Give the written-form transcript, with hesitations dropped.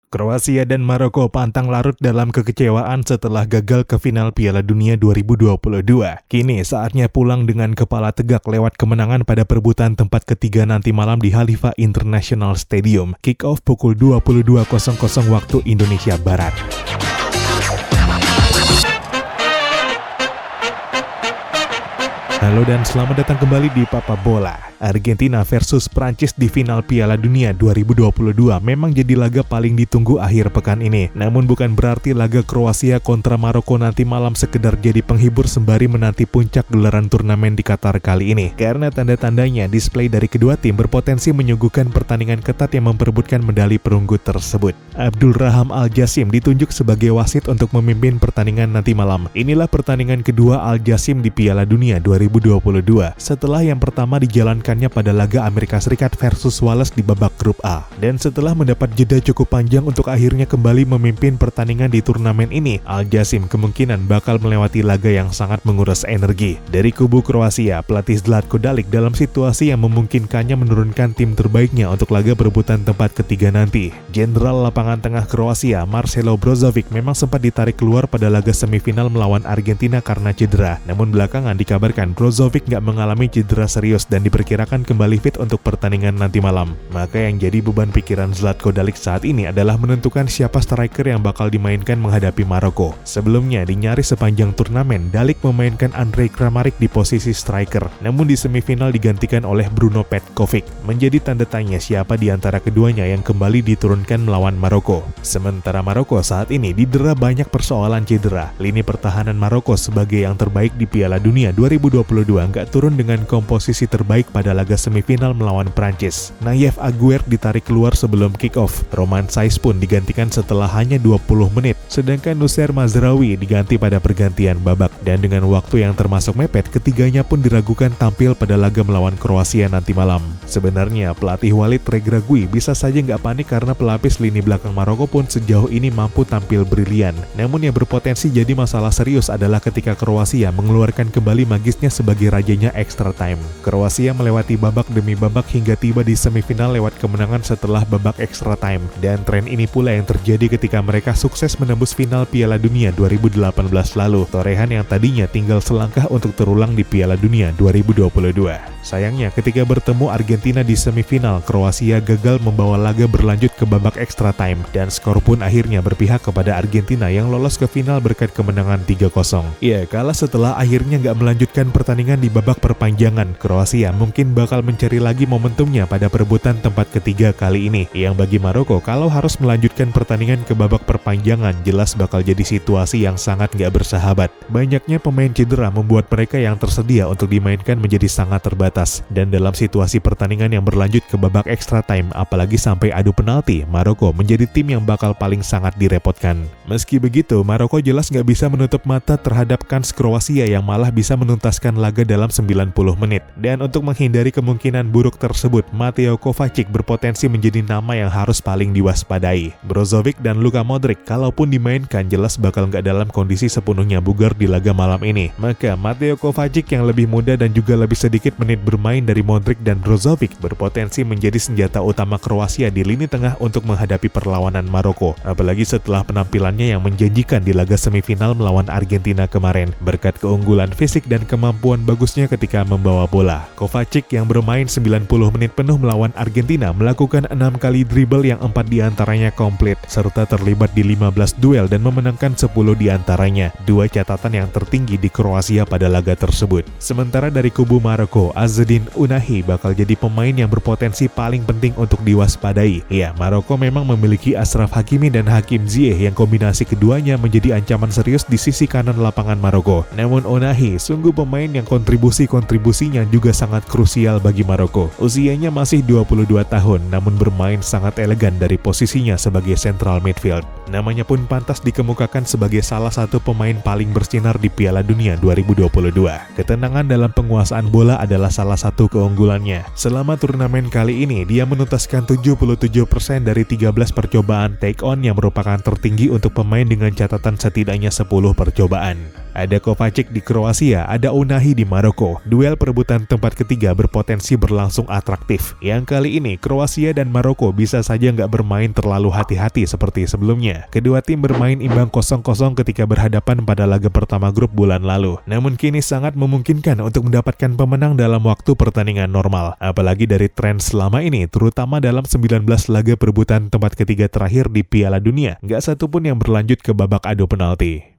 Kroasia dan Maroko pantang larut dalam kekecewaan setelah gagal ke final Piala Dunia 2022. Kini saatnya pulang dengan kepala tegak lewat kemenangan pada perebutan tempat ketiga nanti malam di Khalifa International Stadium. Kick off pukul 22.00 waktu Indonesia Barat. Halo dan selamat datang kembali di Papa Bola. Argentina versus Prancis di final Piala Dunia 2022 memang jadi laga paling ditunggu akhir pekan ini. Namun bukan berarti laga Kroasia kontra Maroko nanti malam sekedar jadi penghibur sembari menanti puncak gelaran turnamen di Qatar kali ini. Karena tanda-tandanya display dari kedua tim berpotensi menyuguhkan pertandingan ketat yang memperebutkan medali perunggu tersebut. Abdul Raham Al-Jassim ditunjuk sebagai wasit untuk memimpin pertandingan nanti malam. Inilah pertandingan kedua Al-Jassim di Piala Dunia 2022 setelah yang pertama dijalankannya pada laga Amerika Serikat versus Wales di babak grup A. Dan setelah mendapat jeda cukup panjang untuk akhirnya kembali memimpin pertandingan di turnamen ini, Al-Jassim kemungkinan bakal melewati laga yang sangat menguras energi. Dari kubu Kroasia, pelatih Zlatko Dalic dalam situasi yang memungkinkannya menurunkan tim terbaiknya untuk laga perebutan tempat ketiga nanti. Jenderal lapangan tengah Kroasia, Marcelo Brozovic memang sempat ditarik keluar pada laga semifinal melawan Argentina karena cedera. Namun belakangan dikabarkan Brozovic nggak mengalami cedera serius dan diperkirakan kembali fit untuk pertandingan nanti malam. Maka yang jadi beban pikiran Zlatko Dalic saat ini adalah menentukan siapa striker yang bakal dimainkan menghadapi Maroko. Sebelumnya di nyaris sepanjang turnamen, Dalic memainkan Andrej Kramaric di posisi striker, namun di semifinal digantikan oleh Bruno Petkovic. Menjadi tanda tanya siapa di antara keduanya yang kembali diturunkan melawan Maroko. Sementara Maroko saat ini didera banyak persoalan cedera. Lini pertahanan Maroko sebagai yang terbaik di Piala Dunia 2022 nggak turun dengan komposisi terbaik pada laga semifinal melawan Prancis. Nayef Aguerd ditarik keluar sebelum kick-off. Romain Saiz pun digantikan setelah hanya 20 menit. Sedangkan Noussair Mazraoui diganti pada pergantian babak. Dan dengan waktu yang termasuk mepet, ketiganya pun diragukan tampil pada laga melawan Kroasia nanti malam. Sebenarnya pelatih Walid Regragui bisa saja nggak panik karena pelapis lini belakang Maroko pun sejauh ini mampu tampil brilian. Namun yang berpotensi jadi masalah serius adalah ketika Kroasia mengeluarkan kembali magisnya sebagai rajanya extra time. Kroasia melewati babak demi babak hingga tiba di semifinal lewat kemenangan setelah babak extra time. Dan tren ini pula yang terjadi ketika mereka sukses menembus final Piala Dunia 2018 lalu. Torehan yang tadinya tinggal selangkah untuk terulang di Piala Dunia 2022. Sayangnya ketika bertemu Argentina di semifinal, Kroasia gagal membawa laga berlanjut ke babak extra time. Dan skor pun akhirnya berpihak kepada Argentina yang lolos ke final berkat kemenangan 3-0. Ya, kalah setelah akhirnya nggak melanjutkan pertandingan di babak perpanjangan. Kroasia mungkin bakal mencari lagi momentumnya pada perebutan tempat ketiga kali ini. Yang bagi Maroko, kalau harus melanjutkan pertandingan ke babak perpanjangan, jelas bakal jadi situasi yang sangat nggak bersahabat. Banyaknya pemain cedera membuat mereka yang tersedia untuk dimainkan menjadi sangat terbatas. Dan dalam situasi pertandingan yang berlanjut ke babak extra time, apalagi sampai adu penalti, Maroko menjadi tim yang bakal paling sangat direpotkan. Meski begitu, Maroko jelas nggak bisa menutup mata terhadap kans Kroasia yang malah bisa menuntaskan laga dalam 90 menit. Dan untuk menghindari kemungkinan buruk tersebut, Mateo Kovacic berpotensi menjadi nama yang harus paling diwaspadai. Brozovic dan Luka Modric kalaupun dimainkan jelas bakal nggak dalam kondisi sepenuhnya bugar di laga malam ini. Maka Mateo Kovacic yang lebih muda dan juga lebih sedikit menit bermain dari Modric dan Brozovic berpotensi menjadi senjata utama Kroasia di lini tengah untuk menghadapi perlawanan Maroko. Apalagi setelah penampilannya yang menjanjikan di laga semifinal melawan Argentina kemarin berkat keunggulan fisik dan kemampuan bagusnya ketika membawa bola. Kovacic yang bermain 90 menit penuh melawan Argentina melakukan 6 kali dribble yang 4 diantaranya komplit serta terlibat di 15 duel dan memenangkan 10 diantaranya. Dua catatan yang tertinggi di Kroasia pada laga tersebut. Sementara dari kubu Maroko, Azzedine Ounahi bakal jadi pemain yang berpotensi paling penting untuk diwaspadai. Ya, Maroko memang memiliki Achraf Hakimi dan Hakim Ziyech yang kombinasi keduanya menjadi ancaman serius di sisi kanan lapangan Maroko. Namun Ounahi sungguh pemain yang kontribusinya juga sangat krusial bagi Maroko. Usianya masih 22 tahun namun bermain sangat elegan dari posisinya sebagai central midfield. Namanya pun pantas dikemukakan sebagai salah satu pemain paling bersinar di Piala Dunia 2022. Ketenangan dalam penguasaan bola adalah salah satu keunggulannya. Selama turnamen kali ini, dia menuntaskan 77% dari 13 percobaan take on yang merupakan tertinggi untuk pemain dengan catatan setidaknya 10 percobaan. Ada Kovacic di Kroasia, ada Unahi di Maroko. Duel perebutan tempat ketiga berpotensi berlangsung atraktif. Yang kali ini, Kroasia dan Maroko bisa saja nggak bermain terlalu hati-hati seperti sebelumnya. Kedua tim bermain imbang 0-0 ketika berhadapan pada laga pertama grup bulan lalu. Namun kini sangat memungkinkan untuk mendapatkan pemenang dalam waktu pertandingan normal. Apalagi dari tren selama ini, terutama dalam 19 laga perebutan tempat ketiga terakhir di Piala Dunia, nggak satupun yang berlanjut ke babak adu penalti.